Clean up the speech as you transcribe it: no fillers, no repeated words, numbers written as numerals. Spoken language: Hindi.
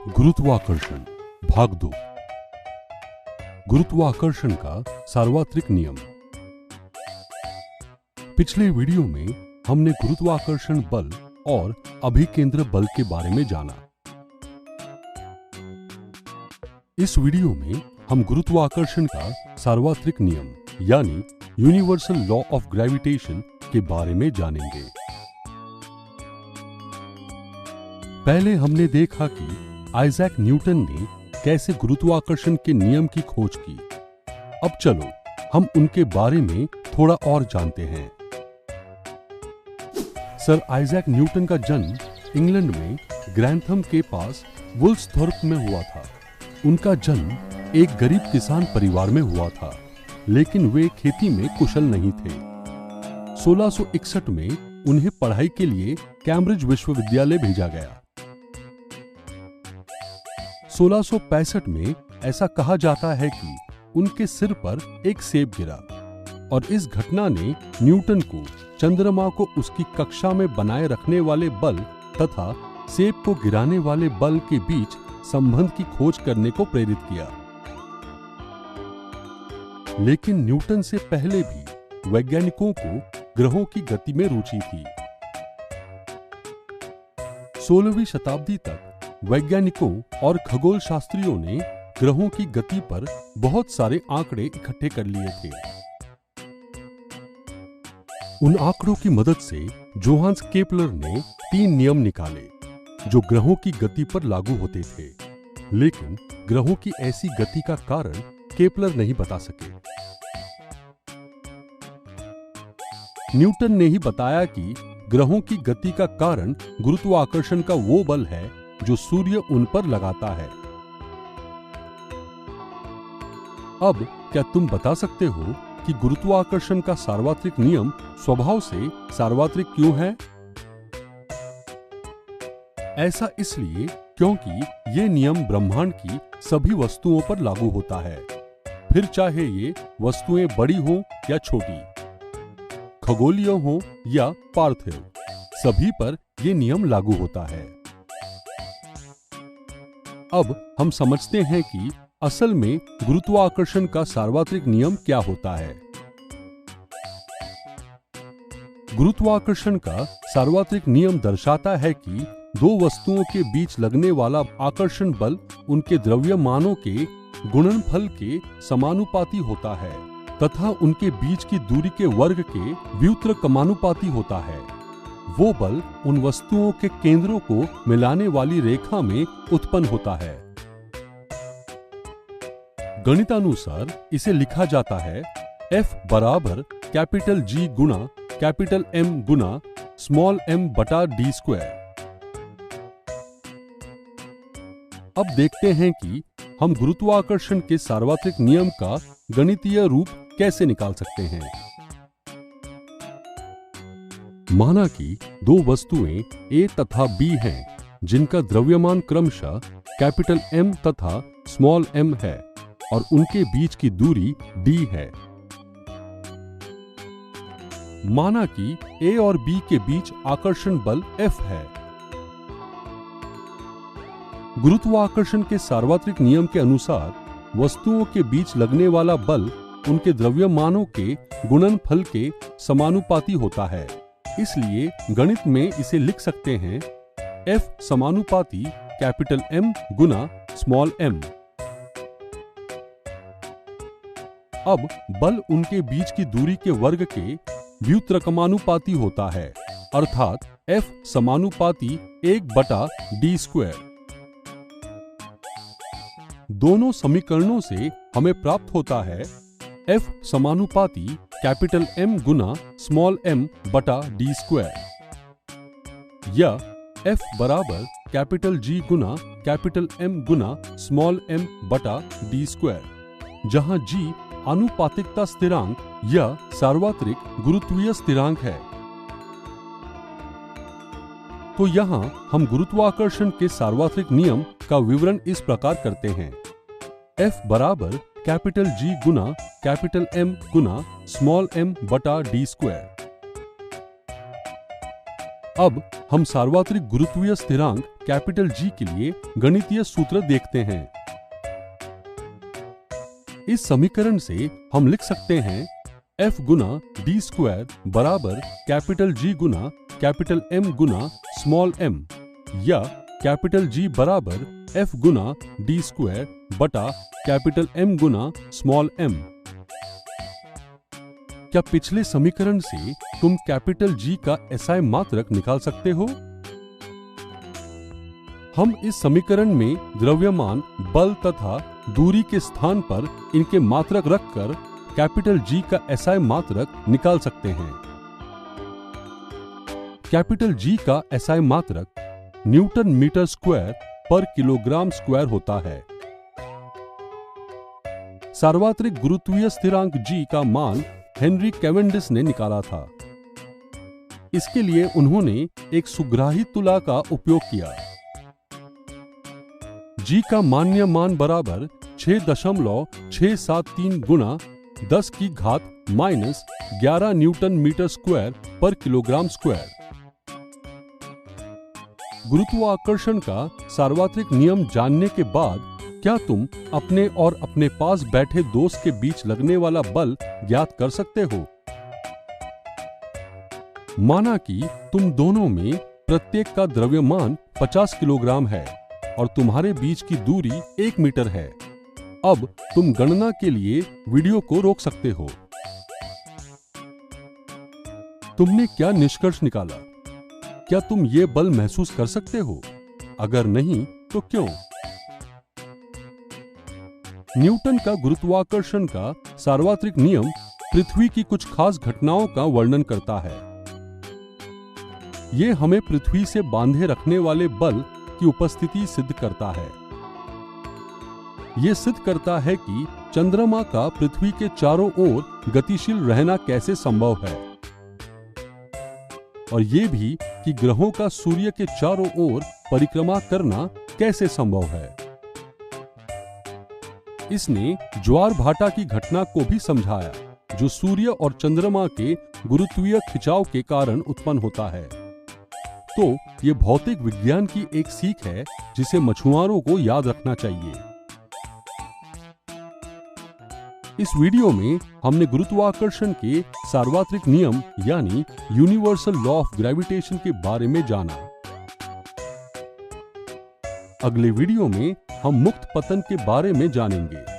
गुरुत्वाकर्षण भाग 2। गुरुत्वाकर्षण का सार्वत्रिक नियम। पिछले वीडियो में हमने गुरुत्वाकर्षण बल और अभिकेंद्र बल के बारे में जाना। इस वीडियो में हम गुरुत्वाकर्षण का सार्वत्रिक नियम यानी यूनिवर्सल लॉ ऑफ ग्रेविटेशन के बारे में जानेंगे। पहले हमने देखा कि आइजैक न्यूटन ने कैसे गुरुत्वाकर्षण के नियम की खोज की। अब चलो हम उनके बारे में थोड़ा और जानते हैं। सर आइजैक न्यूटन का जन्म इंग्लैंड में ग्रैंथम के पास वुल्सथोर्प में हुआ था। उनका जन्म एक गरीब किसान परिवार में हुआ था, लेकिन वे खेती में कुशल नहीं थे। 1661 में उन्हें पढ़ाई के लिए कैम्ब्रिज विश्वविद्यालय भेजा गया। 1665 में ऐसा कहा जाता है कि उनके सिर पर एक सेब गिरा और इस घटना ने न्यूटन को चंद्रमा को उसकी कक्षा में बनाए रखने वाले बल तथा सेब को गिराने वाले बल के बीच संबंध की खोज करने को प्रेरित किया। लेकिन न्यूटन से पहले भी वैज्ञानिकों को ग्रहों की गति में रुचि थी। 16वीं शताब्दी तक वैज्ञानिकों और खगोल शास्त्रियों ने ग्रहों की गति पर बहुत सारे आंकड़े इकट्ठे कर लिए थे। उन आंकड़ों की मदद से जोहान्स केपलर ने 3 नियम निकाले जो ग्रहों की गति पर लागू होते थे, लेकिन ग्रहों की ऐसी गति का कारण केपलर नहीं बता सके। न्यूटन ने ही बताया कि ग्रहों की गति का कारण गुरुत्वाकर्षण का वो बल है जो सूर्य उन पर लगाता है। अब क्या तुम बता सकते हो कि गुरुत्वाकर्षण का सार्वत्रिक नियम स्वभाव से सार्वत्रिक क्यों है? ऐसा इसलिए क्योंकि यह नियम ब्रह्मांड की सभी वस्तुओं पर लागू होता है, फिर चाहे ये वस्तुएं बड़ी हो या छोटी, खगोलीय हो या पार्थिव, सभी पर यह नियम लागू होता है। अब हम समझते हैं कि असल में गुरुत्वाकर्षण का सार्वत्रिक नियम क्या होता है। गुरुत्वाकर्षण का सार्वत्रिक नियम दर्शाता है कि दो वस्तुओं के बीच लगने वाला आकर्षण बल उनके द्रव्यमानों के गुणनफल के समानुपाती होता है तथा उनके बीच की दूरी के वर्ग के व्युत्क्रमानुपाती होता है। वो बल उन वस्तुओं के केंद्रों को मिलाने वाली रेखा में उत्पन्न होता है। गणितानुसार इसे लिखा जाता है F बराबर कैपिटल G गुणा कैपिटल M गुणा स्मॉल m बटा d स्क्वायर। अब देखते हैं कि हम गुरुत्वाकर्षण के सार्वत्रिक नियम का गणितीय रूप कैसे निकाल सकते हैं। माना कि दो वस्तुएं A तथा B हैं, जिनका द्रव्यमान क्रमशः कैपिटल M तथा स्मॉल m है और उनके बीच की दूरी d है। माना कि A और B के बीच आकर्षण बल F है। गुरुत्वाकर्षण के सार्वत्रिक नियम के अनुसार वस्तुओं के बीच लगने वाला बल उनके द्रव्यमानों के गुणनफल के समानुपाती होता है। इसलिए गणित में इसे लिख सकते हैं F समानुपाती कैपिटल M गुना स्मॉल m। अब बल उनके बीच की दूरी के वर्ग के व्युत्क्रमानुपाती होता है, अर्थात F समानुपाती 1 बटा d स्क्वायर। दोनों समीकरणों से हमें प्राप्त होता है F समानुपाती कैपिटल M गुना स्मॉल m बटा d स्क्वायर या F बराबर कैपिटल G गुना कैपिटल M गुना स्मॉल m बटा d स्क्वायर, जहां G आनुपातिकता स्थिरांक या सार्वत्रिक गुरुत्वीय स्थिरांक है। तो यहां हम गुरुत्वाकर्षण के सार्वत्रिक नियम का विवरण इस प्रकार करते हैं। F बराबर कैपिटल G गुना कैपिटल M गुना स्मॉल m बटा d स्क्वायर। अब हम सार्वत्रिक गुरुत्वीय स्थिरांक कैपिटल G के लिए गणितीय सूत्र देखते हैं। इस समीकरण से हम लिख सकते हैं F गुना d स्क्वायर बराबर कैपिटल G गुना कैपिटल M गुना स्मॉल m, या कैपिटल G बराबर F गुना d स्क्वायर बटा कैपिटल M गुना स्मॉल m। क्या पिछले समीकरण से तुम कैपिटल G का SI मात्रक निकाल सकते हो? हम इस समीकरण में द्रव्यमान, बल तथा दूरी के स्थान पर इनके मात्रक रखकर कैपिटल G का SI मात्रक निकाल सकते हैं। कैपिटल G का SI मात्रक न्यूटन मीटर स्क्वायर पर किलोग्राम स्क्वायर होता है। सार्वत्रिक गुरुत्वीय स्थिरांक G का मान हेनरी कैवेंडिश ने निकाला था। इसके लिए उन्होंने एक सुग्राही तुला का उपयोग किया। G का मान्य मान बराबर 6.673 गुना 10 की घात माइनस 11 न्यूटन मीटर स्क्वायर पर किलोग्राम स्क्वायर। गुरुत्वाकर्षण का सार्वत्रिक नियम जानने के बाद क्या तुम अपने और अपने पास बैठे दोस्त के बीच लगने वाला बल ज्ञात कर सकते हो? माना कि तुम दोनों में प्रत्येक का द्रव्यमान 50 किलोग्राम है और तुम्हारे बीच की दूरी 1 मीटर है। अब तुम गणना के लिए वीडियो को रोक सकते हो। तुमने क्या निष्कर्ष निकाला? क्या तुम ये बल महसूस कर सकते हो? अगर नहीं तो क्यों? न्यूटन का गुरुत्वाकर्षण का सार्वत्रिक नियम पृथ्वी की कुछ खास घटनाओं का वर्णन करता है। ये हमें पृथ्वी से बांधे रखने वाले बल की उपस्थिति सिद्ध करता है। ये सिद्ध करता है कि चंद्रमा का पृथ्वी के चारों ओर गतिशील रहना कैसे संभव है, और ये भी कि ग्रहों का सूर्य के चारों ओर परिक्रमा करना कैसे संभव है। इसने ज्वार भाटा की घटना को भी समझाया, जो सूर्य और चंद्रमा के गुरुत्वीय खिंचाव के कारण उत्पन्न होता है। तो ये भौतिक विज्ञान की एक सीख है जिसे मछुआरों को याद रखना चाहिए। इस वीडियो में हमने गुरुत्वाकर्षण के सार्वत्रिक नियम यानी यूनिवर्सल लॉ ऑफ ग्रेविटेशन के बारे में जाना। अगले वीडियो में हम मुक्त पतन के बारे में जानेंगे।